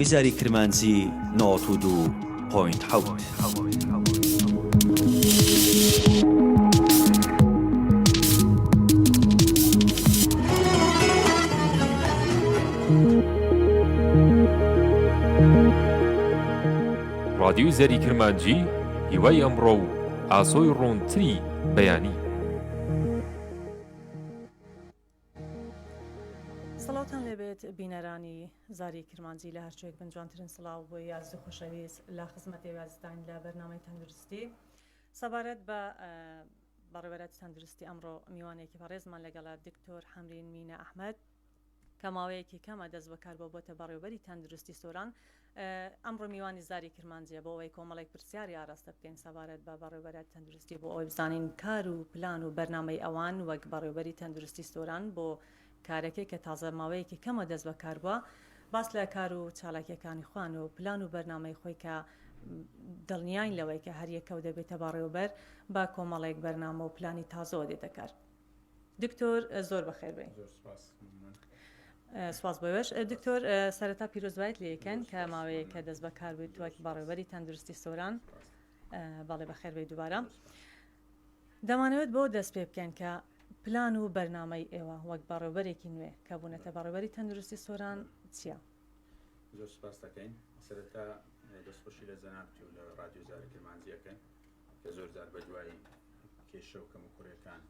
ویزاری کرمانزی 92.7 رادیۆی زەری کرمانجی هیوای ئەمڕۆ و ئاسۆی ڕوونتری بەیانی. سڵاتان لێبێت بینەرانی زاری کرمانجی لە هەرچێک بنجوانترین سڵاو بۆ یازدە خۆشەویست لە خزمەتی وازدان لە بەرنامەی تەندروستی سەبارەت بە بەڕێوەبەری تەندروستی ئەمڕۆ میوانێکی بەڕێزمان لەگەڵا دکتۆر حەمرین مینە ئەحمەد کە ماوەیەکی کەمە دەست بەکار بۆتە بەڕێوەبەری تەندروستی سۆران. ئەمڕۆ میوانی زاری کرمانجیە بۆ ئەوەی کۆمەڵێک پرسیاری ئاراستە بکەین سەبارەت بە بەڕێوەبەری تەندروستی بۆ ئەوەی بزانین کار و پلان و بەرنامەی ئەوان وەک بەڕێوەبەری تەندروستی سۆران بۆ کارەکەی کە تازە ماوەیەکی کەمە دەست بەکار بووە باس لە کار و چالاکیەکانی خوان و پلان و بەرنامەی خۆی کە دڵنیاین لەوەی کە هەر یەکەو دەبێتە بەڕێوەبەر با کۆمەڵێک بەرنامە و پلانی تازەوە دێتەکار. دکتۆر زۆر بەخێر بێن. سواز بۆش دکتۆر سەرەتا پیرۆزبایت لەکەن کە ماوەیە کە دەست بەکار بێت وەک بەڕێوەبەری تەندروستی سۆران باڵێ بەخێر بێ دووبارە دەمانەوێت بۆ دەست پێ بکەن کە پلان و بەرنامەی ئێوە وەک بەڕێوەبەرێکی نوێ کە بوونەتە بەڕێوەبەری تەندروستی سۆران چییە؟ زۆر سپاس دەکەین. سەرەتا دەستخۆشی لە زەنابتی و لە ڕادیۆ زاری کرمانجیەکەن کە زۆر جار بە دوای کێشە و کەم و کوڕیەکان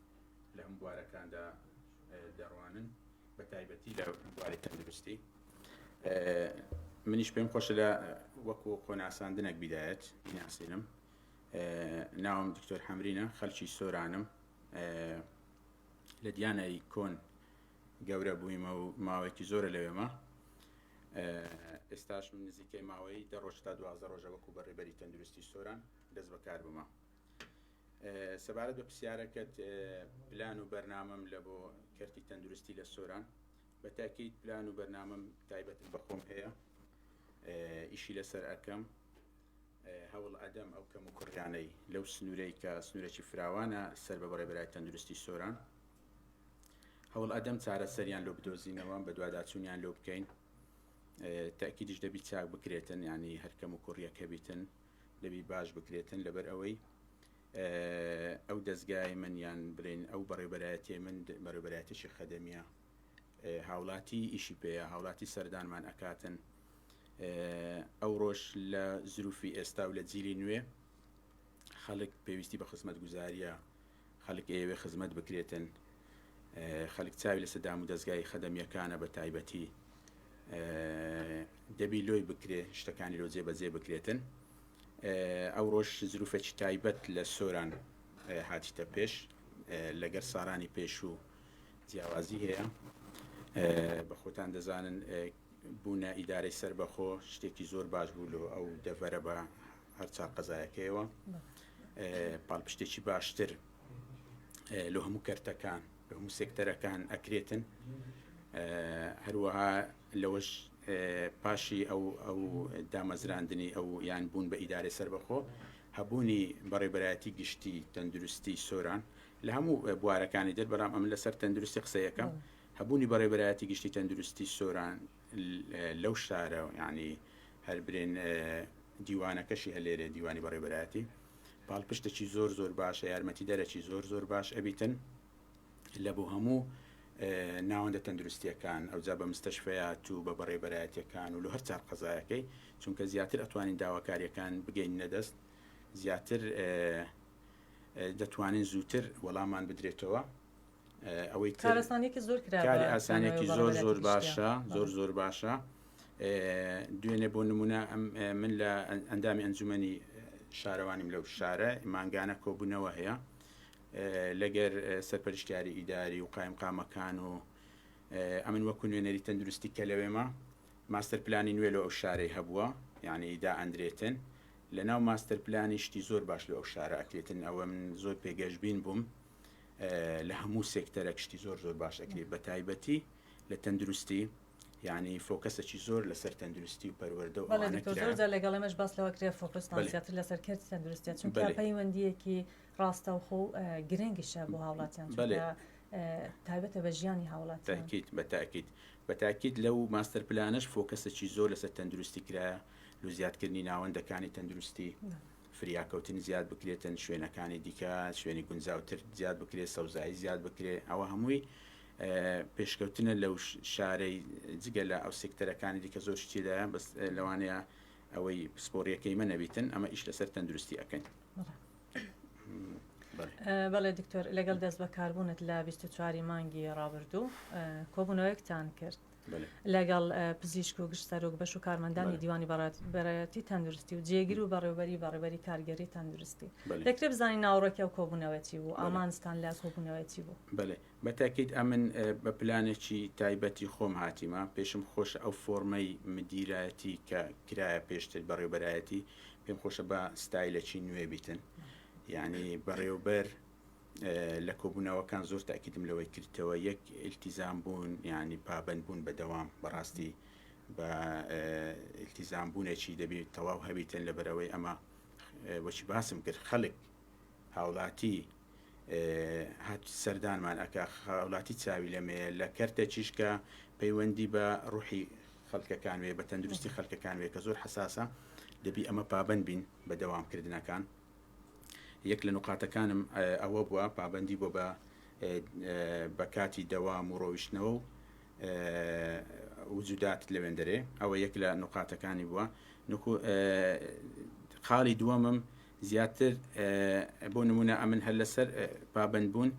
لە هەموو بوارەکاندا دەڕوانن بە تایبەتی لە بواری تەندروستی. منیش پێم خۆشە لە وەکو خۆناساندنێک بیدایەت بیناسینم. ناوم دکتۆر حەمرینە، خەڵکی سۆرانم، لە دیانایی کۆن گەورە بوویمە و ماوەیەکی زۆرە لەوێمە. ئێستاش من نزیکەی ماوەی 10 ڕۆژ تا 12 ڕۆژە وەکو بەڕێوەبەری تەندروستی سۆران دەست بەکار بوومە. سەبارەت بە پرسیارەکەت پلان و بەرنامەم لە بۆ کەرتی تەندروستی لە سۆران بە تاکید پلان و بەرنامەم تایبەتم بەخۆم هەیە، ئیشی لەسەر ئەەکەم، هەوڵ ئەدەم ئەو کەم و کوڕیانەی لەو سنوورەی کە سنوورێکی فراوانە سەر بە بەڕێوەبەری تەندروستی سۆران هەوڵ ئەدەم چارەسەریان لۆ بدۆزینەوە، بە دوواداچوونیان لۆ بکەین، تاکیدش دەبی چاک بکرێتن، ینی هەر کەم و کوڕیەکە بیتن دەبی باش بکرێتن، لەبەر ئەوەی ئەو دەستگای من یان برین ئەو بەڕێوەبەرایەتی من بەڕێوەبەرایەتێکی خەدەمیە، هاوڵاتی ئیشی پێیە، هاوڵاتی سەردانمان ئەکاتن. ئەو ڕۆژ لە زروفی ئێستا و لە جیلی نوێ خەڵک پێویستی بە خزمەت گوزاریە، خەڵک ئێوێ خزمەت بکرێتن، خەڵک چاوی لە سەدام و دەستگای خەدەمیەکانە بە تایبەتی دەبی لۆی بکرێ شتەکانی لۆ جێبەجێ بکرێتن. ئەو ڕۆژ زروفێکی تایبەت لە سۆران هاتیتە پێش، لەگەر ساڕانی پێش و جیاوازی هەیە. بە خۆتان دەزانن بوونە ئیدارەی سەربەخۆ شتێکی زۆر باش بوو لە ئەو دەڤەرە بە هەرچا قەزایەکەیەوە، پاڵپشتێکی باشتر لە هەموو کەرتەکان لە هەموو سێکتەرەکان ئەکرێتن. هەروەها لەوەش پاشی ئەو دامەزراندنی ئەو یان بوون بە ئیدارەی سەربەخۆ هەبوونی بەڕێوەبەرایەتی گشتی تەندروستی سۆران لە هەموو بوارەکانی دەر بەڕام ئەم لەسەر تەندروستی قسەیەکەم هەبوونی بەڕێوەبەرایەتی گشتی تەندروستی سۆران لەو شارە، ینی هەر برێن دیوانەکەشی هەلێرێ دیوانی بەڕێوەبەرایەتی پاڵپشتێکی زۆر زۆر باشە، یارمەتی دەرەکی زۆر زۆر باش ئەبیتن لە بۆ هەموو ناوەندە تەندروستیەکان، ئەوجا بە مستەشفەیات و بە بەڕێوەبەرایەتیەکان و لە هەر چار قەزایەکەی، چونکە زیاتر ئەتوانین داواکاریەکان بگەین نەدەست، زیاتر دەتوانین زووتر وەڵامان بدرێتەوە. ئەوەی کارستانێکی زۆر کاری ئاسانێکی زۆر زۆر باشە، زۆر زۆر باشە. دوێنێ بۆ نمونە من لە ئەندامی ئەنجومەنی شارەوانیم لەو شارە مانگانە کۆبوونەوە هەیە لەگەر سەرپەرشتیاری ئیداری و قایمقامەکان و ئەمن وەکو نوێنەری تەندروستی کە لەوێمە ماستەر پلانی نوێ لە ئەو شارەی هەبووە، یعنی دا ئەندرێتن لە ناو ماستەر پلانی شتی زۆر باش لە ئەو شارە ئەکرێتن. ئەوە من زۆر پێگەشتبین بووم لە هەموو سێکتەرێک شتی زۆر زۆر باش ئەکرێت، بە تایبەتی لە تەندروستی، یعنی فۆکەسێکی زۆر لەسەر تەندروستی و پەروەردە و زۆر لەگەڵ ئێمەش باس لەوە کرێ فۆکسمان زیاتر لەسەر کەرتی تەندروستیە، چونکە پەیوەندیەکی ڕاستەوخۆ و گرنگیشە بۆ هاوڵاتیان، تایبەتە بە ژیانی هاوڵات تاکید بەتاکید لەو ماستەر پلانش فۆکەسێکی زۆر لەسەر تەندروستی کرایە لە زیادکردنی ناوەندەکانی تەندروستی فریاکەوتن زیاد بکرێتن شوێنەکانی دیکە شوێنی گونجاوتر زیاد بکرێت سەوزایی زیاد بکرێت ئەوە هەمووی پێشکەوتنە لەو شارەی جگە لە ئەو سێکتەرەکانی دیکە زۆر شتیدایە بەس لەوانەیە ئەوەی پسپۆڕیەکەی من نەبیتن ئەمە ئیش لەسەر تەندروستی ئەەکەین. بەڵێ دکتۆر لەگەڵ دەست بەکاربوونت لە 24 مانگی ڕابردوو کۆبوونەوەیەکتان کرد لەگەڵ پزیشک و گشت سەرۆک بەش و کارمەندانی دیوانی بەڕێوەتی تەندروستی و جێگیر و بەڕێوەبەری کارگەری تەندروستی دەکرێت بزانین ناوڕێکی ئەو کۆبوونەوەی بوو ئامانستان لە کۆبوونەوەی بوو. بەڵێ بەتاکید ئەمن بە پلانێکی تایبەتی خۆم هاتیمە پێشم خۆشە ئەو فۆرمەی مدیرایەتی کە کرایە پێشتر بەڕێوەبەرایەتی پێم خۆشە بە ستایلەکی نوێ بیتن یعنی بەڕێوەبەر لە کۆبوونەوەکان زۆر تاکیدم لەوەی کردەوە یەک ئیلتیزام بوون یعنی پابەند بوون بەدەوام بەڕاستی بە ئیلتیزام بوونێکی دەبێت تەواو هەبیتن لەبەرەوەی ئەمە وەچی باسم کرد خەڵک هاوڵاتی هات سەردانمان ئەکا هاوڵاتی چاوی لەمێ لە کەرتێکیش کە پەیوەندی بە ڕوحی خەڵکەکان وێ بە تەندروستی خەڵکەکان وێ کە زۆر حساسە دەبی ئەمە پابەند بین بە دەوامکردنەکان. یەک لە نقاتەکانم ئەوە بووە پابەندی بۆ بە کاتی دەوام و ڕۆیشتنەوە و وجودات لەوێندەرێ ئەوە یەک لە نقاتەکانی بووە. خاڵی دووەمم زیاتر بۆ نمونە ئەمن هەر لەسەر پابەند بوون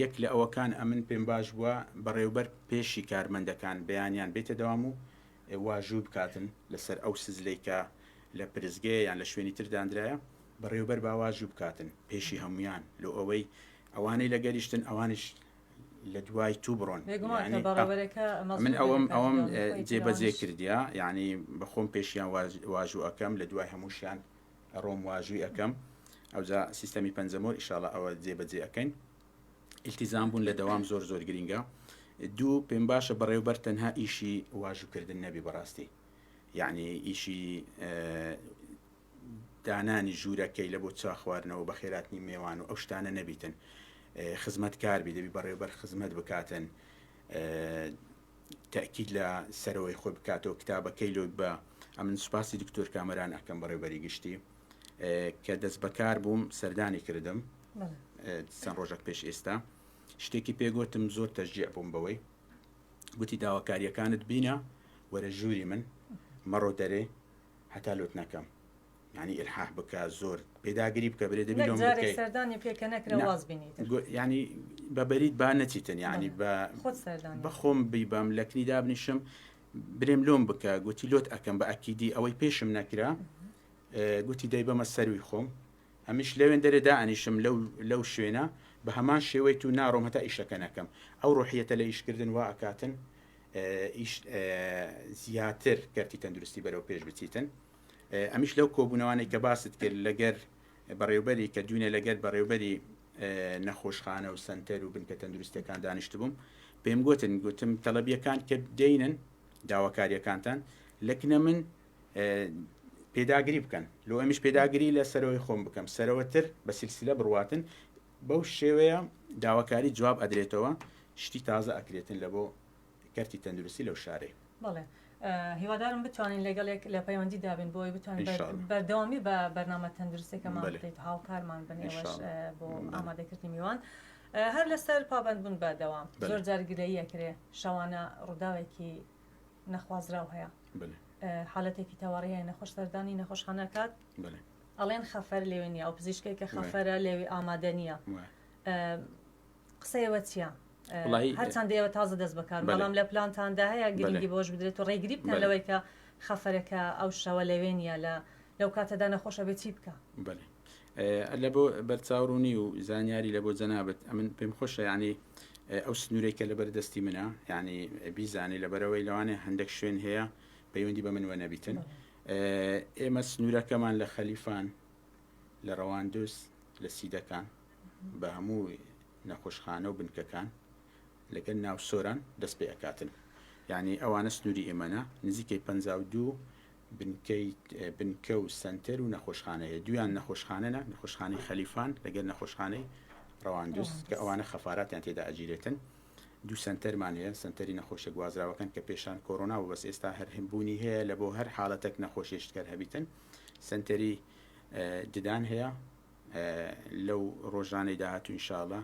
یەک لە ئەوەکان ئەمن پێم باش بووە بەڕێوەبەر پێشی کارمەندەکان بەیانیان بێتە دەوام و واژوو بکاتن لەسەر ئەو سزلەی کە لە پرزگەیە یان لە شوێنی تردانرایە بەڕێوەبەر باواژوو بکاتن پێشی هەمویان لە ئەوەی ئەوانەی لە گەریشتن ئەوانش لە دوای تو بڕۆن من ئەوەم جێبەجێ کردیا یعنی بەخۆم پێشیان واژوو ئەەکەم لە دوای هەمووشیان ڕۆم واژووی ئەەکەم ئەوجا سیستەمی پەنجەمۆر ئیشاڵە ئەوە جێبەجێ ئەەکەین. ئیلتیزام بوون لە دەوام زۆر گرینگە. دوو پێم باشە بەڕێوەبەر تەنها ئیشی واژووکردن نەبی بەڕاستی یعنی ئیشی دانانی ژوورەکەی لە بۆ چاخواردنەوە بە خێراتنی میێوان و ئەو شتانە نەبیتن خزمەتکاربی دەبی بەڕێوەبەر خزمەت بکاتن تاکید لە سەرەوەی خۆی بکاتەوە کتابەکەی لۆی بە ئەمن سوپاسی دکتۆر کامەران ئەەکەم بەڕێوەبەری گشتی کە دەست بەکار بووم سەردانی کردم چەند ڕۆژێک پێش ئێستا شتێکی پێگوتم زۆر تەشجیع بووم بەوەی گوتی داواکاریەکانت بینە وەرە ژووری من مەڕۆ دەرێ هەتا لۆت نەکەم یعنی ئلحاح بکە زۆر پێداگیری بکە برێ دەبی لۆم بکەی ینی بەبەریت با نەچیتن یعنی بە خۆم بیبام لەکنی دابنیشم برێم لۆم بکە گوتی لۆت ئەەکەم بە ئەکیدی ئەوەی پێشم نەکرا گوتی دەی بەمە سەروی خۆم هەمیش لەوێن دەرەدا ئەنیشم لەو شوێنە بە هەمان شێوەی تو ناڕۆم هەتا ئیشەکە نەکەم ئەو ڕۆحیەتە لە ئیشکردن وا ئەکاتن ئیش زیاتر کەرتی تەندروستی بەرەو پێش بچیتن. ئەمیش لەو کۆبوونەوانەی کە باست کرد لەگەر بەڕێوەبەری کە دوینە لەگەر بەڕێوەبەری نەخۆشخانە و سنتەر و بنکە تەندروستیەکان دانیشت بووم پێم گوتم تەڵەبیەکان کە دێنن داواکاریەکانتان لەکنە من پێداگیری بکەن لۆ ئەمیش پێداگیری لە سەرەوەی خۆم بکەم سەرەوەتر بە سیلسیلە بڕواتن بەو شێوەیە داواکاری جواب ئەدرێتەوە شتی تازە ئەکرێتن لە بۆ کەرتی تەندروستی لەو شارەی. بەڵێ هیوادارم بتوانین لەگەڵێک لە پەیوەندی دابین بۆی بتوانین بەردەوامی بە بەرنامە تەندروستێکەمان بدەیت هاوکارمان بنێوەش بۆ ئامادەکردنی میوان هەر لەسەر پابەندبوون بە دەوام زۆر جارگرایی ئەکرێ شەوانە ڕووداوێکی نەخوازراو هەیە حالەتێکی تەواڕی نەخۆش سەردانی نەخۆشخانەکات ئەڵێن خەفەر لێوێ نیە ئەو پزیشکێک کە خەفەرە لێوی ئامادە نییە قسەیەوە چییە؟ هەرچەند ئێوە تازە دەست بەکار بەڵام لە پلانتاندا هەیە گرنگی بۆش بدرێت و ڕێگری بکەن لەوەی کە خەفەرەکە ئەو شەوە لەوێ نیە لەو کاتەدا نەخۆشە بێت چی بکە؟ لە بۆ بەرچاوڕوونی و زانیاری لە بۆ جەنابەت ئەمن پێم خۆشە ینی ئەو سنوورێکە لە بەردەستی منە ینی بیزانی لەبەرەوەی لەوانێ هەندێک شوێن هەیە پەیوەندی بە منوە نەبیتن ئێمە سنوورەکەمان لە خەلیفان لە ڕەواندوس لە سیدەکان بە هەموو نەخۆشخانە و بنکەکان لەگەر ناو سۆران دەست پێ ئەکاتن یعنی ئەوانە سنووری ئێمەە نزیکەی 52 بنکە و سنتەر و نەخۆشخانەیە دویان نەخۆشخانەنە نەخۆشخانەی خەلیفان لەگەر نەخۆشخانەی ڕەواندوست کە ئەوانە خەفاراتیان تێدا ئەگیرێتن. دوو سنتەرمان هەیە، سنتەری نەخۆشیە گوازراوەکەن کە پێشان کۆڕۆنا و بەس ئێستا هەرهێنبوونی هەیە لە بۆ هەر حاڵەتێک نەخۆشیشتکار هەبیتن. سنتەری ددان هەیە لەو ڕۆژانەی داهاتوو ئینشاءڵڵا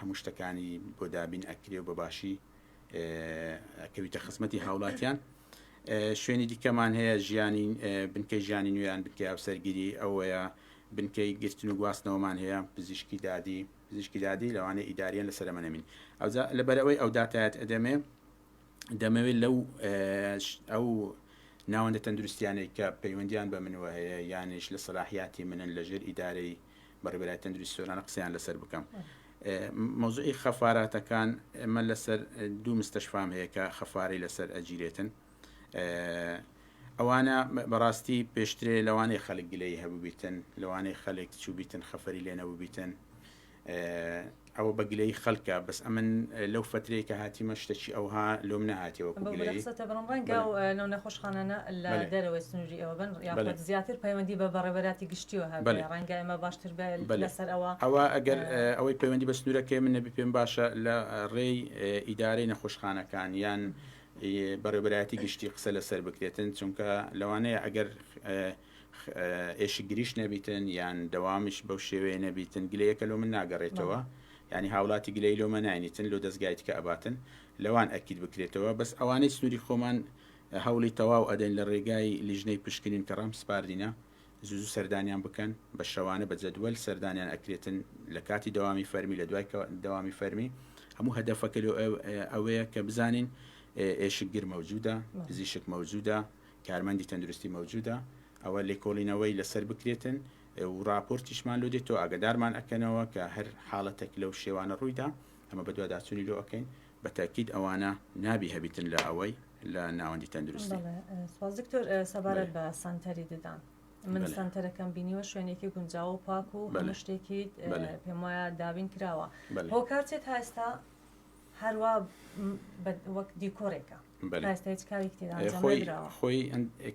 هەموو شتەکانی بۆ دابین ئەکرێ و بە باشی ئەکەویتە خزمەتی هاوڵاتیان. شوێنی دیکەمان هەیە ژیانی بنکەی ژیانی نوێیان بنکەی هاوسەرگیری ئەوەیە بنکەی گرتن و گواستنەوەمان هەیە پزیشکی دادی لەوانەیە ئیداریان لەسەر ئەمەنەمین لەبەرەوەی ئەو داتایەت دەمەوێت لەو ئەو ناوەندە تەندروستیانەی کە پەیوەندیان بە منوە هەیە یانیش لە سەلاحیاتی منن لەژێر ئیدارەی بەڕێوەبەری تەندروستی سۆرانە قسەیان لەسەر بکەم. مۆزوعی خەفاراتەکان ئەمە لەسەر دوو مستەشفام هەیە کە خەفاری لەسەر ئەگیرێتن. ئەوانە بەڕاستی پێشترێ لەوانەیە خەڵک گلەی هەبوو بیتن، لەوانەیە خەڵک چوو بیتن خەفەری لێ نەبوو بیتن، ئەوە بەگلەی خەڵکە بەس ئەمن لەو فترەیە کە هاتیمە شتێکی ئەوها لۆم نەهاتیەوە ڕەنگە نەو نەخۆشخانانە لە دەرەوەی سنووری ئەوە بن یاخود زیاتر پەیوەندی بە بەڕێوەبەراتی گشتیوە هەبێ ڕەنگە ئێمە باشتر لەسەر ئەوە ئەگەر ئەوەی پەیوەندی بە سنوورەکە من نەبی پێم باشە لە ڕێی ئیدارەی نەخۆشخانەکان یان بەڕێوەبەراتی گشتی قسە لەسەر بکرێتن، چونکە لەوانەیە ئەگەر ئێشی گریش نەبیتن یان دەوامیش بەو شێوەیە نەبیتن گلەیەکە لۆ من ناگەڕێتەوە، ینی هاوڵاتی گلەی لۆمە ناینیتن لۆ دەستگایت کە ئەباتن لەوان ئەکید بکرێتەوە. بەس ئەوانەی سنووری خۆمان هەوڵی تەواو ئەدەین لە ڕێگای لیژنەی پشکنین کە ڕام سپاردینە زوو سەردانیان بکەن بە شەوانە بە جەدوەل سەردانیان ئەکرێتن لە کاتی دەوامی فەرمی لە دوای دەوامی فەرمی. هەموو هەدەفەکە ئەوەیە کە بزانین ئێشک گر مەوجودە، پزیشک مەوجودە، کارمەندی تەندروستی مەوجودە، ئەوە لێکۆڵینەوەی لەسەر بکرێتن و راپۆرتیشمان لۆ دێتەوە ئاگدارمان ئەکەنەوە کە هەر حاڵەتێک لەو شێوانە ڕوویدا ئەمە بە دوواداچوونی لۆ ئەەکەین بە تاکید ئەوانە نابی هەبیتن لە ئەوەی لە ناوەندی تەندروستی. دکتۆر سەبارەت بە سانتەری ددان من سانتەرەکەم بینیوە شوێنێکی گونجاو و پاک و هەموو شتێکی پێم وایە دابین کراوە هۆکارچێت تا ئێستا هەروە وەک دیکۆڕێکە خۆی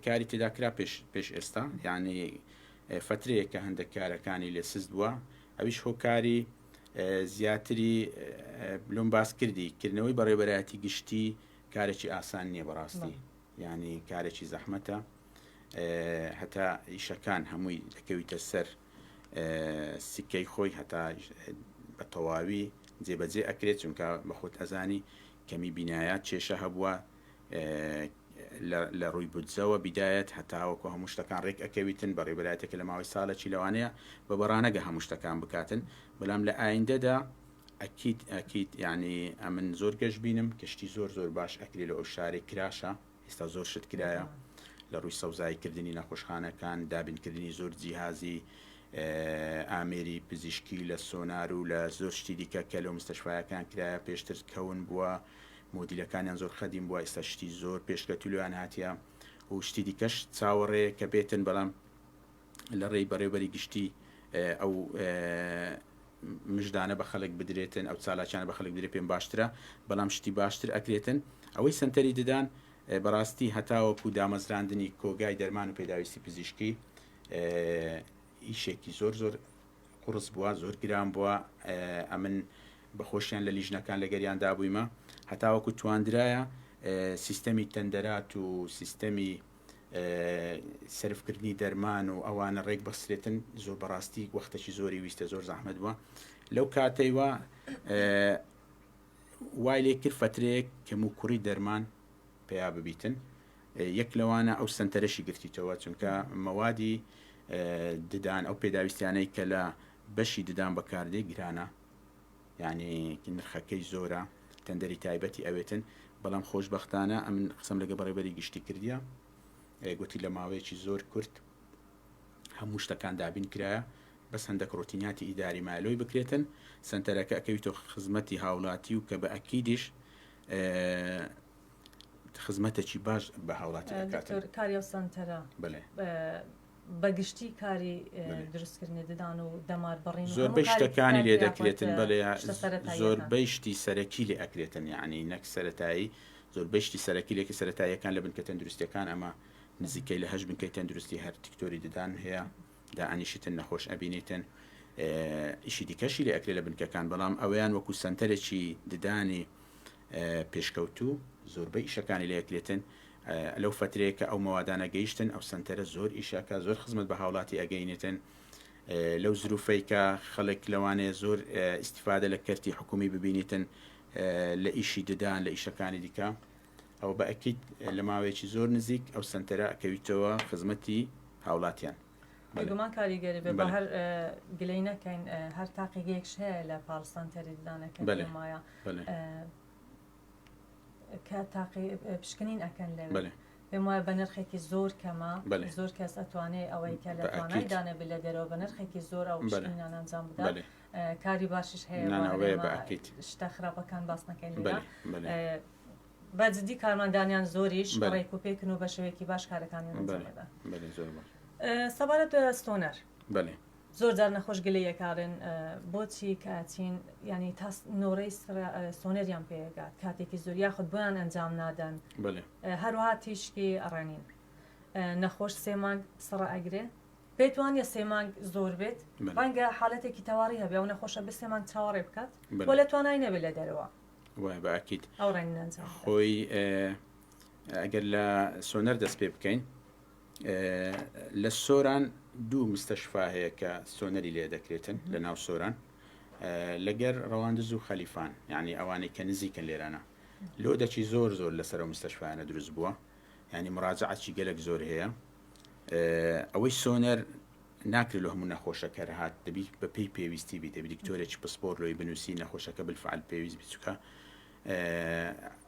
کاری تێدا کرا پێش ئێستا یعنی فترەیە کە هەندێک کارەکانی لێ سست بووە ئەویش هۆکاری زیاتری لۆم باس کردنەوەی بەڕێوەبەراتی گشتی کارێکی ئاسان نییە بەڕاستی ینی کارێکی زەحمەتە هەتا ئیشەکان هەمووی دەکەویتە سەر سکەی خۆی هەتا بە تەواوی جێبەجێ ئەکرێت چونکە بەخۆت ئەزانی کەمی بینایات کێشە هەبووە لە ڕووی بودجەوە بیدایەت هەتاوەکو هەموو شتەکان ڕێک ئەکەویتن بەڕێوەبەراتێکە لە ماوەی ساڵێکی لەوانەیە بە بەڕانەگە هەموو شتەکان بکاتن بەڵام لە ئایندەدا ئەکید یعنی ئەمن زۆر گەشت بینم کەشتی زۆر باش ئەکرێت لە ئەو شارێک کراشە ئێستا زۆر شت کرایە لە ڕووی سەوزاییکردنی نەخۆشخانەکان دابینکردنی زۆر جیهازی ئامێری پزیشکی لە سۆنار و لە زۆر شتی دیکە کە لەو مستەشفایەکان کرایە پێشتر کەون بووە مۆدیلەکانیان زۆر خەدیم بووە ئێستا شتی زۆر پێشکەتولیان هاتیە و شتی دیکەش چاوەڕێ کە بێتن بەڵام لە ڕێی بەڕێوەبەری گشتی ئەو مژدانە بە خەڵک بدرێتن ئەو چالاکیانە بە خەڵک بدرێت پێم باشترە بەڵام شتی باشتر ئەکرێتن. ئەوەی سنتەری ددان بەڕاستی هەتاوەکو دامەزراندنی کۆگای دەرمان و پێداویستی پزیشکی ئیشێکی زۆر قورس بووە زۆر گران بووە ئەمن بەخۆشیان لە لیژنەکان لە گەریان دابوویمە هەتاوەکو توانرایە سیستەمی تەندەرات و سیستەمی سرفکردنی دەرمان و ئەوانە ڕێک بەسرێتن زۆر بەڕاستی وەختێکی زۆری ویستە زۆر زەحمەت بووە لەو کاتەیوە وای لێ کرد فترەیەک کەم و کوڕی دەرمان پێیا ببیتن یەک لەوانە ئەو سنتەرەشی گرتیتەوە چونکە مەوادی ددان ئەو پێداویستیانەی کە لە بەشی ددان بەکاردێ گرانە یعنی نرخەکەی زۆرە تەندەری تایبەتی ئەوێتن بەڵام خۆشبەختانە ئەمن قسەم لەگە بەڕێوەبەری گشتی کردیە گوتی لە ماوەیەکی زۆر کورت هەموو شتەکان دابین کرایە بەس هەندێک ڕۆتیناتی ئیداری مالۆی بکرێتن سنتەرەکە ئەکەویتەوە خزمەتی هاوڵاتی و کە بە ئەکیدیش خزمەتێکی باش بە هاوڵاتی کاری ئەو سنتەرە بەگشتی کاری دروستکردنی ددان و دەمار بڕین زۆربەی شتەکانی لێ دەکرێتن بەڵێ زۆربەی شتی سەرەکی لێ ئەکرێتن یعنی نەک سەرەتایی زۆربەی شتی سەرەکی لێکی سەرەتاییەکان لە بنکە تەندروستیەکان ئەمە نزیکەی لە 8 بنکەی تەندروستی هەر تیکتۆری ددان هەیە دائنیشتن نەخۆش ئەبینیتن ئیشی دیکەشی لێ ئەکرێت لە بنکەکان بەڵام ئەویان وەکو سنتەرێکی ددانی پێشکەوتوو زۆربەی ئیشەکانی لێ ئەکرێتن لەو فترەیە کە ئەو مەوادانە گەیشتن ئەو سنتەرە زۆر ئیشەکە زۆر خزمەت بە هاوڵاتی ئەگەینێتن لەو زروفەی کە خەڵک لەوانەیە زۆر ئیسیفادە لە کەرتی حکومی ببینیتن لە ئیشی ددان لە ئیشەکانی دیکە ئەو بە ئەکید لە ماوەیەکی زۆر نزیک ئەو سنتەرە ئەکەویتەوە خزمەتی هاوڵاتیان بێگومان کاریگەری بێ بە هەر گلەی نەکەین هەر تاقیگەیەکش هەیە لە پاڵستانتەری ددانەکە مایە کە تاقی پشکنین ئەکەن لەوێ پێم وایە بە نرخێکی زۆر کەمە زۆر کەس ئەتوانێت ئەوەی کە لە توانای دانە بێت لە دەرەوە بە نرخێکی زۆر ئەو پشکنینان ئەنجام بدات کاری باشش هەیە شتە خراپەکان باس نەکەین لێرە بەجددی کارمەندانیان زۆریش ڕێک و پێکن و بە شێوەیەکی باش کارەکانیان ئەنجامێدا سەبارەت ستۆنەر زۆر جار نەخۆش گلەیە کارن بۆچی کاتین ینی تا نۆڕەی سۆنەریان پێگات کاتێکی زۆر یاخود بۆیان ئەنجام نادەن هەروەها تیشکی ئەڕێنین نەخۆش سێمانگ سڕە ئەگرێ پێتوانە سێمانگ زۆر بێت ڕەنگە حاڵەتێکی تەواڕی هەبێ و نەخۆشە بە سێمانگ چاوەڕێ بکات بۆ لە توانای نەبێت لە دەرەوە وای بەئەکید ئەو ڕێنی ئەنجام خۆی ئەگەر لە سۆنەر دەست پێ بکەین لە سۆران دوو مستەشفا هەیە کە سۆنەری لێ دەکرێتن لە ناو سۆران لەگەر ڕەواندز و خەلیفان یعنی ئەوانەی کە نزیکن لێرانە لۆ دەچی زۆر زۆر لەسەر و مستەشفایانە دروست بووە ینی مراجعەتی گەلێک زۆر هەیە ئەوەی سۆنەر ناکرێت لە هەموو نەخۆشەکە هات دەبی بە پێی پێویستی بیت دەبی دکتۆرێکی پسپۆر لۆی بنووسی نەخۆشەکە بالفعل پێویست بچووکە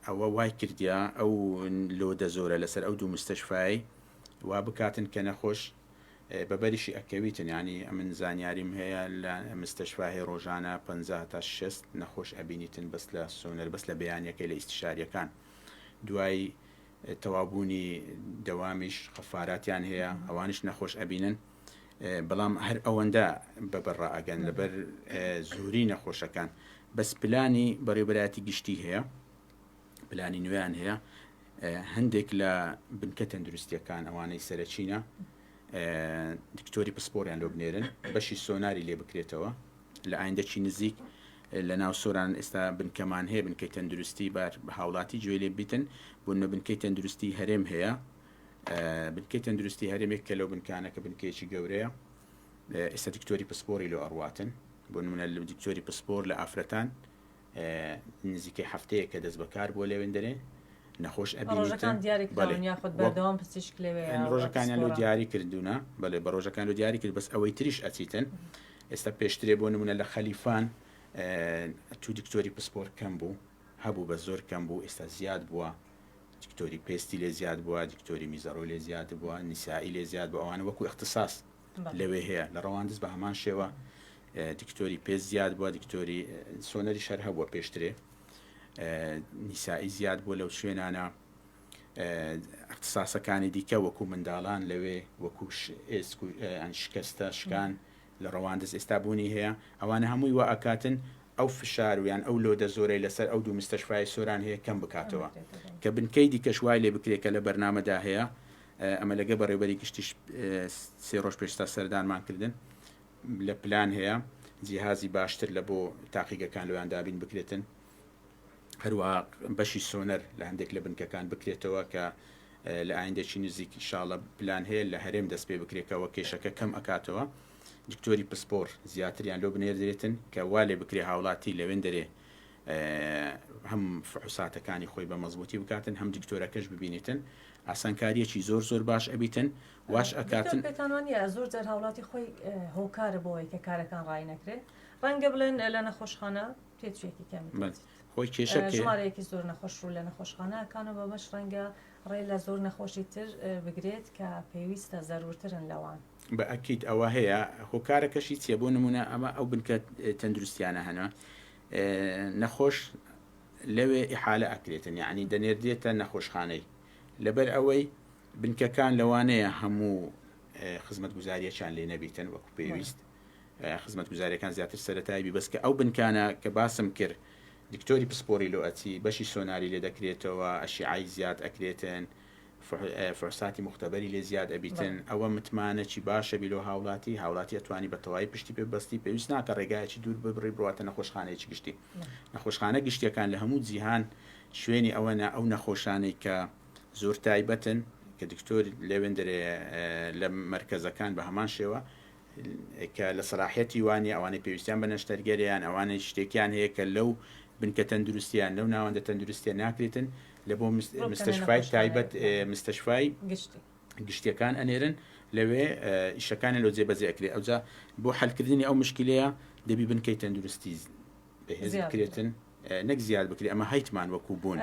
ئەوە وای کردیا ئەو لۆدە زۆرە لەسەر ئەو دوو مستەشفایی وا بکاتن کە نەخۆش بەبەریشی ئەکەویتن ینی ئەمن زانیاریم هەیە لە مستەشفاهی ڕۆژانە 50 تا 60 نەخۆش ئەبینیتن بەس لە سۆنەر بەس لە بەیانیەکەی لە ئیستیشاریەکان دوای تەوابوونی دەوامیش خەفاراتیان هەیە ئەوانش نەخۆش ئەبینن بەڵام هەر ئەوەندە بەبەڕ ئەگەن لەبەر زۆری نەخۆشەکان بەس پلانی بەڕێوەبەرایەتی گشتی هەیە پلانی نوێیان هەیە هەندێک لە بنکە تەندروستیەکان ئەوانەی سەرچینە دکتۆری پسپۆریان لۆ بنێرن بەشی سۆناری لێ بکرێتەوە لە ئایندەکی نزیک لە ناو سۆران ئێستا بنکەمان هەیە بنکەی تەندروستی بە هاوڵاتی گوێ لێ بیتن بوونە بنکەی تەندروستی هەرێم هەیە بنکەی تەندروستی هەرێمێک کە لەو بنکانەکە بنکەیەکی گەورەیە ئێستا دکتۆری پسپۆری لۆ ئەڕواتن بۆ نمونە لە دکتۆری پسپۆر لە ئافرەتان نزیکەی هەفتەیە کە دەست بەکار بۆ لێوێن دەرێ نەخۆش ئەبینێتن ڕۆژەکانیان لەو دیاری کردوونە بەڵێ بە ڕۆژەکان لە دیاری کرد بەس ئەوەی تریش ئەچیتن ئێستا پێشترێ بۆ نمونە لە خەلیفان تو دکتۆری پسپۆر کەم بوو هەبوو بە زۆر کەم بوو ئێستا زیاد بووە دکتۆری پێستی لێ زیاد بووە دکتۆری میزەڕۆ لێ زیاد بووە نیسایی لێ زیاد بوو ئەوانە وەکو اختصاص لەوێ هەیە لە ڕەواندز بە هەمان شێوە دکتۆری پێست زیاد بووە دکتۆری سۆنەری شەر هەبووە پێشترێ نیسایی زیاد بووە لەو شوێنانە اختصاسەکانی دیکە وەکو منداڵان لەوێ وەکو شکستە شکان لە ڕەواندز ئێستا بوونی هەیە ئەوانە هەمووی وا ئەکاتن ئەو فشارویان ئەو لۆدە زۆرەی لەسەر ئەو دوو مستەشفای سۆران هەیە کەم بکاتەوە کە بنکەی دیکەش وای لێ بکرێت کە لە بەرنامەدا هەیە ئەمە لەگە بەڕێوەری گشتیش 3 ڕۆژ پێشتا سەردانمان کردن لە پلان هەیە جیهازی باشتر لە بۆ تاقیگەکان لەوان دابین بکرێتن هەروە بەشی سۆنەر لە هەندێک لە بنکەکان بکرێتەوە کە لە ئایندەکی نزیک ئینشاڵڵا پلان هەیە لە هەرێم دەست پێ بکرێتەوە کێشەکە کەم ئەکاتەوە دکتۆری پسپۆر زیاتریان لۆ بنێردرێتن کە وا لێ بکرێ هاوڵاتی لەوێن دەرێ هەم فحوساتەکانی خۆی بە مەزبوطی بکاتن هەم دکتۆرەکەش ببینێتن ئاسانکاریەکی زۆر زۆر باش ئەبیتن واش ئەکاتن پێتانوانە زۆر جار هاوڵاتی خۆی هۆکارە بۆەوەی کە کارەکان ڕای نەکرێت ڕەنگە بڵێن لە نەخۆشخانە پێچێکی کەم خۆی کێشە ژمارەیەکی زۆر نەخۆش ڕوو لە نەخۆشخانەکانەوە بەمەش ڕەنگە ڕێ لە زۆر نەخۆشی تر بگرێت کە پێویستە زەرورترن لەوان بە ئەکید ئەوە هەیە هۆکارەکەشی چیە بۆ نمونە ئەمە ئەو بنکە تەندروستیانە هەنا نەخۆش لەوێ ئیحالە ئەکرێتن یعنی دەنێردێتە نەخۆشخانەی لەبەر ئەوەی بنکەکان لەوانەیە هەموو خزمەت گوزاریەکان لێ نەبیتن وەکو پێویست خزمەت گوزاریەکان زیاتر سەرەتایی بەسکە ئەو بنکانە کە باسم کرد دکتۆری پسپۆری لۆ ئەچی بەشی سۆناری لێ دەکرێتەوە ئەشیعای زیاد ئەکرێتن فرساتی مختبەری لێ زیاد ئەبیتن ئەوە متمانەی باشە بیلۆ هاوڵاتی ئەتوانی بە تەواوی پشتی پێبەستی پێویست ناکە ڕێگایەکی دوور ببڕی بڕاتە نەخۆشخانەیەکی گشتی نەخۆشخانە گشتیەکان لە هەموو جیهان شوێنی ئەوەنە ئەو نەخۆشانەی کە زۆر تایبەتن کە دکتۆر لەوێن دەرێ لە مرکزەکان بە هەمان شێوە کە لە سەلاحەتی وانی ئەوانەی پێویستیان بە نەشتەرگەریان ئەوانەی شتێکیان هەیە کە لەو بنکە تەندروستیان لەو ناوەندە تەندروستیە ناکرێتن لە بۆ مستەشفای تایبەت مستەشفای گشتیەکان ئەنێرن لەوێ ئیشەکانی لۆ جێبەجێ ئەکرێت ئەوجا بۆ حەلکردنی ئەو مشکلەیە دەبی بنکەی تەندروستی بەهێز بکرێتن نەک زیاد بکرێت ئەمە هەیتمان وەکو بوون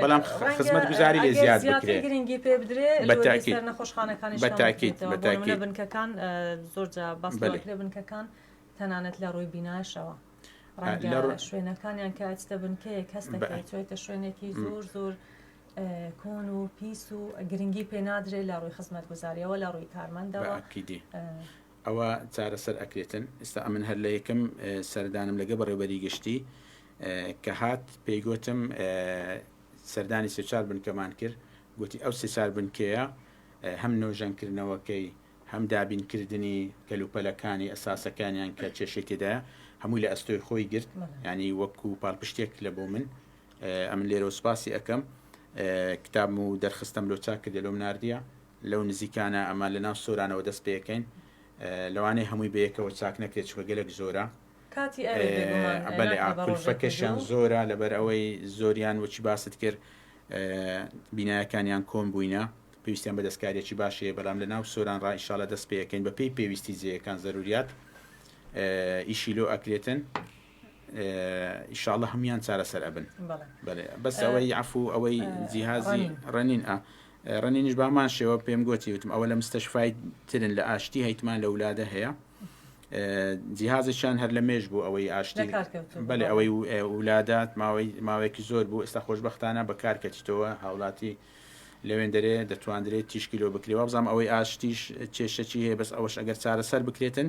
بەڵام خزمەت گوزاری لێ زیاد بکرێت گرنگی پێ بدرێ بەتاکید نەخۆشخانەکانی بەتاکید بنکەکان زۆر جا باس کرێ بنکەکان تەنانەت لە ڕووی بیناشەوە شوێنەکانیان کە ئەچتە بنکەیە کەس دەکەێتە شوێنێکی زۆر کۆن و پیس و گرنگی پێ نادرێ لە ڕووی خزمەت گوزاریەوە لە ڕووی کارمەندەوە ئەوە چارەسەر ئەکرێتن ئێستا ئەمن هەر لە یەکەم سەردانم لەگە بەڕێوەبەری گشتی کە هات پێیگوتم سەردانی سێچار بنکەمان کرد گوتی ئەو سێچار بنکەیە هەم نۆژەنکردنەوەکەی هەم دابینکردنی کەلوپەلەکانی ئەساسەکانیان کە کێشەی تێدایە هەمووی لە ئەستۆی خۆی گرت ینی وەکو پاڵپشتێک لە بۆ من ئەمن لێرە سوپاسی ئەەکەم کتابم و دەرخستم لۆ چاک کردێ لەم ناردیە لەو نزیکانە ئەمان لە ناو سۆرانەوە دەست پێەکەین لەوانەیە هەمووی بەیەکەوە چاک نەکرێت چوە گەلێک زۆرە بەێ ئاکولفەکەشیان زۆرە لەبەر ئەوەی زۆریان وەچی باست کرد بینایەکانیان کۆم بووینە پێویستیان بە دەستکارێکی باشەیە بەڵام لە ناو سۆران ڕائیشاڵە دەست پێەکەین بە پێی پێویستی جێیەکان زەروریات ئیشی لۆ ئەکرێتن ئیشاڵە هەمویان چارەسەر ئەبن بەس ئەوەی عفو ئەوەی جیهازی ڕەنینش بامان شێوە پێم گوتی وتم ئەوە لە مستەشفای ترن لە ئاشتی هەیتمان لە وولادە هەیە جیهازشان هەر لە مێژ بوو ئەوەی ئاشتی بەێ ئەوەی ولادات ماوەیەکی زۆر بوو ئێستا خۆشببختانە بەکارکەچیتەوە هاوڵاتی لەوێن دەرێ دەتوانرێت تیشکیلۆ بکرێەوە بزانام ئەوەی ئاشتیش کێشەی هەیە بەس ئەوەش ئەگەر چارەسەر بکرێتن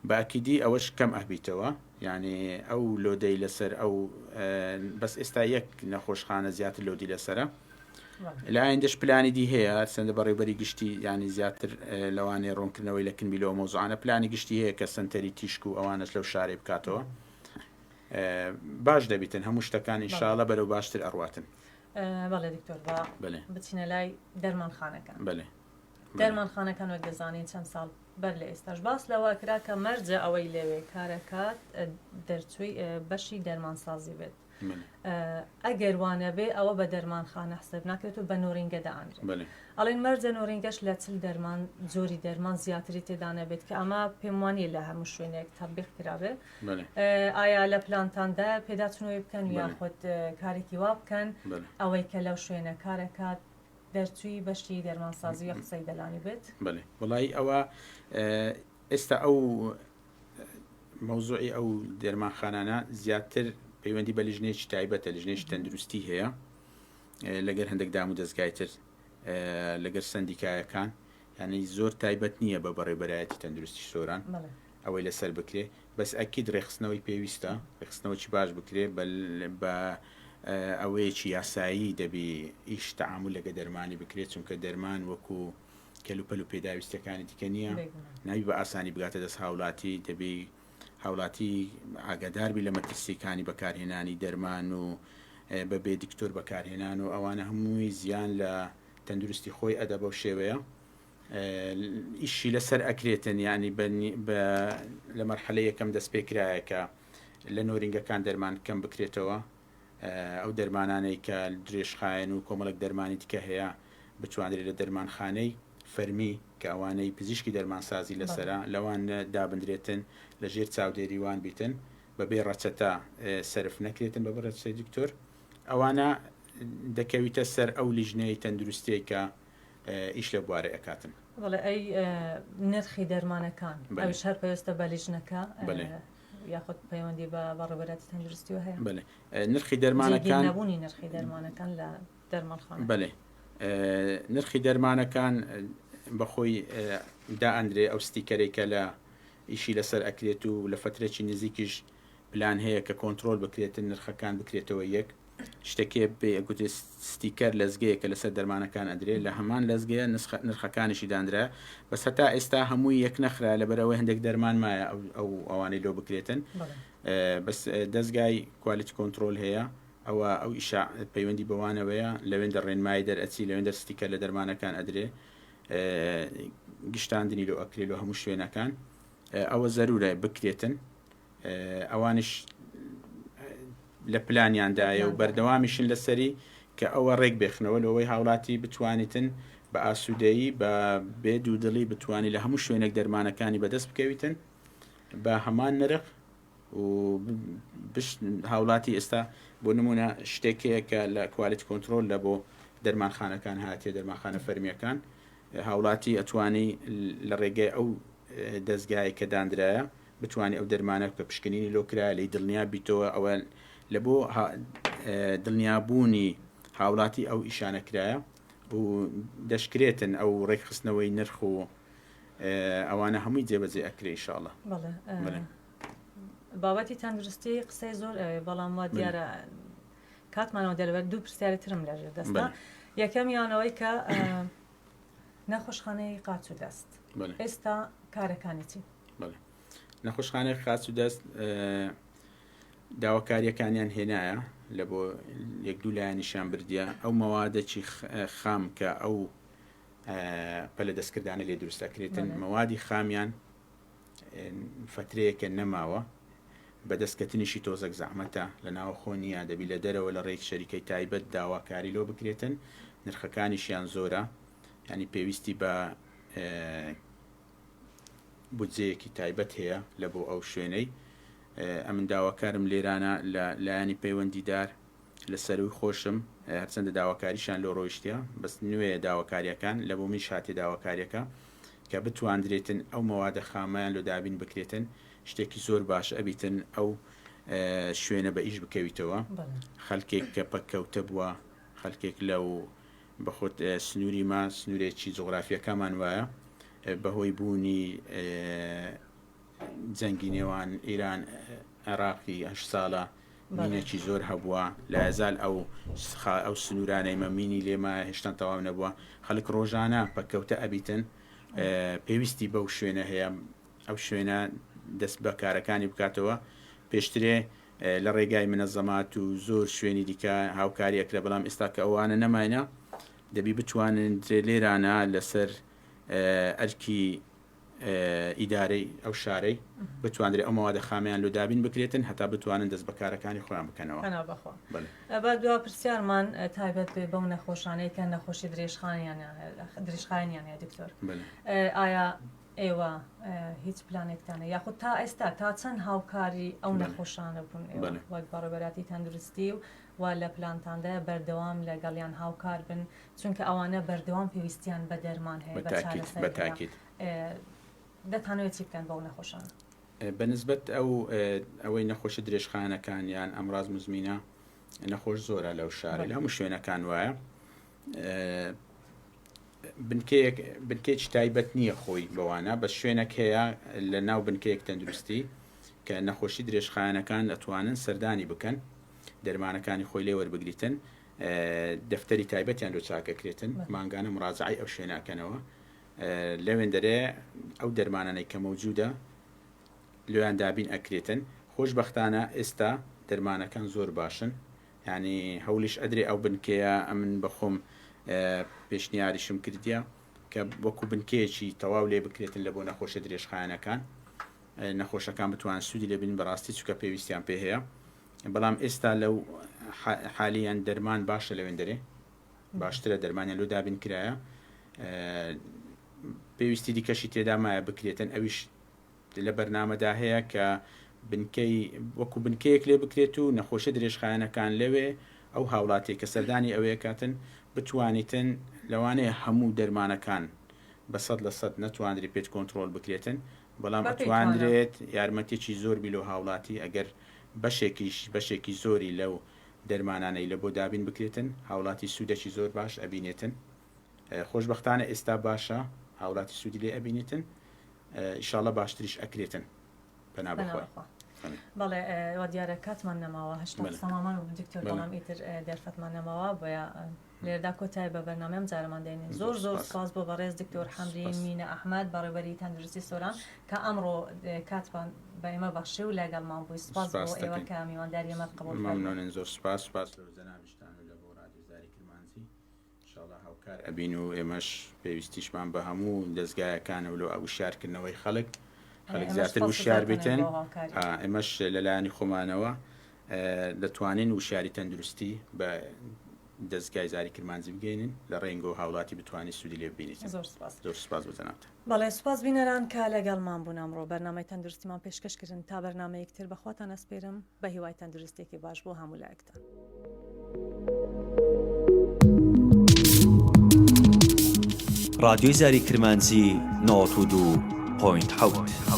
باکیدی ئەوەش کەم ئەبیتەوە یعنی ئەو لۆدەی لەسەر ئەو بەس ئێستا یەک نەخۆشخانە زیاتر لۆدی لەسرە لایەندەش پلانی دی هەیە سندە بەڕێبەری گشتی ینی زیاتر لەوانێ ڕوونکردنەوەی لە کنبیلەوە مۆزوعانە پلانی گشتی هەیە کە سنتەری تیشک و ئەوانش لەو شارێ بکاتەوە باش دەبیتن هەموو شتەکان ئینشاڵە بەرەو باشتر ئەڕواتن بەڵێ دکتۆر بچینە لای دەرمانخانەکان دەرمانخانەکان وەک دەزانین چەند ساڵ بەر لە ئێستاش باس لەوە کرا کە مەرجە ئەوەی لەوێ کارەکات دەرچووی بەشی دەرمانسازی بێت ئەگەر وانە بێ ئەوە بە دەرمانخانە حساب ناکرێت و بە نۆرینگە دەئانرێت ئەڵێن مەرجە نۆرینگەش لە چل دەرمان جۆری دەرمان زیاتری تێدانە بێت کە ئەمە پێم وانە لە هەموو شوێنێک تەبیق کرابێت ئایا لە پلانتاندا پێداچنەوەی بکەن یاخود کارێکی وا بکەن ئەوەی کە لەو شوێنە کارەکات دەرچووی بەشی دەرمانسازی و قسەی دەلانی بێت وڵی ئەوە ئێستا ئەو مەوزوعی ئەو دەرمانخانانە زیاتر پەیوەندی بە لیژنێکی تایبەتە لیژنێکی تەندروستی هەیە لەگەر هەندێک دام و دەستگایتر لەگەر سندیکایەکان یعنی زۆر تایبەت نییە بە بەڕێبەرایەتی تەندروستی سۆران ئەوەی لەسەر بکرێ بەس ئەکید ڕێخستنەوەی پێویستە ڕێخستنەوەی باش بکرێ بە ئەوەیەکی یاسایی دەبی ئیش تەعامل لەگە دەرمانی بکرێت چونکە دەرمان وەکو کەلوپەل و پێداویستەکانی دیکە نییە ناوی بە ئاسانی بگاتە دەست هاوڵاتی دەبی هاوڵاتی ئاگاداربی لە مەترسیەکانی بەکارهێنانی دەرمان و بەبێ دکتۆر بەکارهێنان و ئەوانە هەمووی زیان لە تەندروستی خۆی ئەدە بەو شێوەیە ئیشی لەسەر ئەکرێتن ینی لە مەرحەلە یەکەم دەست پێکرایە کە لە نۆرینگەکان دەرمان کەم بکرێتەوە ئەو دەرمانانەی کە درێژخایەن و کۆمەڵک دەرمانی دیکە هەیە بتوانرێت لە دەرمانخانەی فەرمی کە ئەوانەی پزیشکی دەرمانسازی لەسرە لەوان دابدرێتن لە ژێر چاودێریوان بیتن بەبێ ڕەچەتە سرف نەکرێتن بە بەڕەچەی دکتۆر ئەوانە دەکەویتە سەر ئەو لیژنەی تەندروستی کە ئیش لە بوارە ئەکاتن بەڵێ ئەی نرخی دەرمانەکان ئەوش هەر پێویستە بە لیژنەکە یاخود پەیوەندی بە بەڕێبەراتی تەندروستیەوە هەیە بەڵێ نرخی دەرمانەکان نەبوونی نرخی دەرمانەکان لە دەرمانخانە بەڵێ نرخی دەرمانەکان بەخۆی دائەندرێ ئەو ستیکەرێکە لە ئیشی لەسەر ئەکرێت و لە فترێکی نزیکیش پلان هەیە کە کۆنتترۆل بکرێتن نرخەکان بکرێتەوە یەک شتێکێ بێگوتی ستیکەر لەزگەیەکە لەسەر دەرمانەکان ئەدرێ لە هەمان لەزگەیە نرخەکانیشی دانرا بەس هەتا ئێستا هەمووی یەک نەخرا لەبەرەوەی هەندێک دەرمان مایە ئەوانەی لۆ بکرێتن بەس دەستگای کوالیتی کۆنتترۆل هەیە ئەو ئیشا پەیوەندی بەوانەوەیە لەوێن ڕێنمای دەرئەچی لەوێن دەستیکە لە دەرمانەکان ئەدرێ گشتاندنی لۆ ئەکرێ لە هەموو شوێنەکان ئەوە زەرورە بکرێتن ئەوانش لە پلانیاندایە و بەردەوامیشن لەسەری کە ئەوە ڕێک بێخنەوە لەوەی هاوڵاتی بتوانیتن بە ئاسوودەیی بە بێ دوودڵی بتوانانی لە هەموو شوێنێک دەرمانەکانی بەدەست بکەویتن بە هەمان نرخ و هاوڵاتی ئێستا بۆ نمونە شتێکەیە کە لە کوالیتی کۆنتترۆل لە بۆ دەرمانخانەکان هاتیە دەرمانخانە فەرمیەکان هاوڵاتی ئەتوانی لە ڕێگەی ئەو دەستگای کە دانرایە بتوانانی ئەو دەرمانە کە پشکنینی لۆکرا لی دڵنیا بیتەوە ئەوە لە بۆ دڵنیابوونی هاوڵاتی ئەو ئیشانەکرایە و دەشکرێتن ئەو ڕێکخستنەوەی نرخ و ئەوانە هەمووی جێبەجێ ئەکرێ ئینشاءڵڵا. بابەتی تەندروستی قسەی زۆر بەڵام وا دیارە کاتمانەوە دەرەوە دوو پرسیاری ترم لەژێر دەستا یەکەمیانەوەی کە نەخۆشخانەی قاچ و دەست ئێستا کارەکانی چی؟ نەخۆشخانەی قاچ و دەست داواکاریەکانیان هێنایە لە بۆ یەک دوو لایەنیشان بردیە ئەو مەوادەی خام کە ئەو پەلە دەستکردانە لێ دروستەکرێتن مەوادی خامیان فترەیەکە نەماوە بەدەستکەتنیشی تۆزەک زەحمەتە لە ناوخۆنیە دەبی لە دەرەوە لە ڕێک شەریکەی تایبەت داواکاری لۆ بکرێتن نرخەکانیشیان زۆرە ینی پێویستی بە بودجەیەکی تایبەت هەیە لە بۆ ئەو شوێنەی ئەمن داواکارم لێرانە لە لایەنی پەیوەندیدار لە سەروی خۆشم هەرچەندە داواکاریشان لۆ ڕۆیشتە بەس نوێ داواکاریەکان لە بۆ میش هاتی داواکاریەکە کە بتواندرێتن ئەو مەوادە خامەیان لۆ دابین بکرێتن شتێکی زۆر باش ئەبیتن ئەو شوێنە بە ئیش بکەویتەوە خەڵکێک کە پەککەوتە بووە خەڵکێک لەو بەخۆت سنووری ما سنوورێکی جغرافیەکەمان وایە بەهۆی بوونی جەنگی نێوان ئیران عێراقی 8 ساڵە مینێکی زۆر هەبووە لە ئەزال ئەو سنوورانەی مەمینی لێمە هێشتا تەواو نەبووە خەڵک ڕۆژانە پەککەوتە ئەبیتن پێویستی بەو شوێنە هەیە ئەو شوێنە دەست بە کارەکانی بکاتەوە پێشترێ لە ڕێگای منەزەمات و زۆر شوێنی دیکە هاوکاریەکرا بەڵام ئێستا کە ئەوانە نەماینە دەبی بتوانن لێرانە لەسەر ئەرکی ئیدارەی ئەو شارەی بتوانێت ئەو مەوادە خامیان لۆ دابین بکرێتن هەتا بتوانن دەست بەکارەکانی خۆیان بکەنەوە. بە دو پرسیارمان تایبەت بێ بەو نەخۆشانەی کە نەخۆشی درێژخایانیان هەیە دکتۆر ئایا ئێوە هیچ پلانێکتانە یاخود تا ئێستا تا چەند هاوکاری ئەو نەخۆشانە بوون وەک بەڕێبەراتی تەندروستی و لە پلانتاندا بەردەوام لەگەڵیان هاوکار بن چونکە ئەوانە بەردەوام پێویستیان بە دەرمان هەیە بەتاکید دەتانەوێت چی بکەن بەو نەخۆشان بەنسبەت ئەوەی نەخۆشی درێژخانەکان یان ئەمراض مزمینە نەخۆش زۆرە لەو شارە لە هەموو شوێنەکان وایە بنکێکی تایبەت نییە خۆی بەوانە بە شوێنێک هەیە لە ناو بنکەیەک تەندروستی کە نەخۆشی درێژخانەکان دەتوانن سەردانی بکەن دەرمانەکانی خۆی لێ وەربگریتن دەفتەری تایبەتیان لۆ چاکەکرێتن مانگانە مڕاجعی ئەو شوێنەکەنەوە لەوێن دەرێ ئەو دەرمانانەی کە مەوجودە لێیان دابین ئەکرێتن خۆشبەختانە ئێستا دەرمانەکان زۆر باشن ینی هەولیش ئەدرێ ئەو بنکەیە ئەمن بەخۆم پێشنیاریشم کردیە کە وەکو بنکەیەکی تەواو لێ بکرێتن لە بۆ نەخۆشە درێژخایەنەکان نەخۆشەکان بتوان سوودی لێبین بەڕاستی چووکە پێویستیان پێ هەیە بەڵام ئێستا لەو حالیان دەرمان باشە لەوێن دەرێ باشترە دەرمانیان لۆ دابین کرایە پێویستی دیکەشی تێدا مایە بکرێتن ئەویش لە بەرنامەدا هەیە کە بنکەی وەکو بنکەیەک لێ بکرێت و نەخۆشە درێژخایەنەکان لەوێ ئەو هاوڵاتی کە سەردانی ئەوەیە کاتن بتوانیتن لەوانەیە هەموو دەرمانەکان بە 100% نەتواندری پێچ کۆنتترۆل بکرێتن بەڵام ئەتواندرێت یارمەتێکی زۆر بیلۆ هاوڵاتی ئەگەر بەشێکی زۆری لەو دەرمانانەی لە بۆ دابین بکرێتن هاوڵاتی سوودێکی زۆر باش ئەبینێتن خۆشبەختانە ئێستا باشە هاوڵاتی سوودی لێ ئەبینێتن ئیشاڵە باشتریش ئەکرێتن پەنا بخۆی. بەڵێ وا دیارە کاتمان نەماوە هەشتا سەمامان و دکتۆر بەڵام ئیتر دەرفەتمان نەماوە بۆیە لێردا کۆتای بە بەرنامەم جارەمان دێنین زۆر سپاس بۆ بەڕێز دکتۆر حەمدین مینە ئەحمەد بەڕێوەبەری تەندروستی سۆران کە ئەمڕۆ کاتمان بە ئێمە بەخشی و لەگەڵمان بووی سپاس بۆ ئێوە کە میوانداری ئێمە قبول مەمنونین زۆر سپاس لە جەنابشتان و لە بۆ ڕادیۆ زاری کرمانزی ئینشاءڵڵا هاوکار ئەبین و ئێمەش پێویستیشمان بە هەموو دەستگایەکانە و لە وشارکردنەوەی خەڵک زیاتر وشار بێتن ئێمەش لەلایەنی خۆمانەوە دەتوانین وشاری تەندروستی بە دەستگای زاری کرمانزی بگەینن لە ڕێنگە و هاوڵاتی بتوانانی سوودی لێ ببینیت. زۆر سپاس بۆ جەنابتان. بەڵێ سپاس بینەران کە لەگەڵمان بوون ئەمڕۆ بەرنامەی تەندروستیمان پێشکەشکردن تا بەرنامەیەکتر بەخواتان ئەسپێرم بە هیوای تەندروستێکی باش بۆ هەموو لایەکتان. رادیۆی زاری کرمانزی 92.7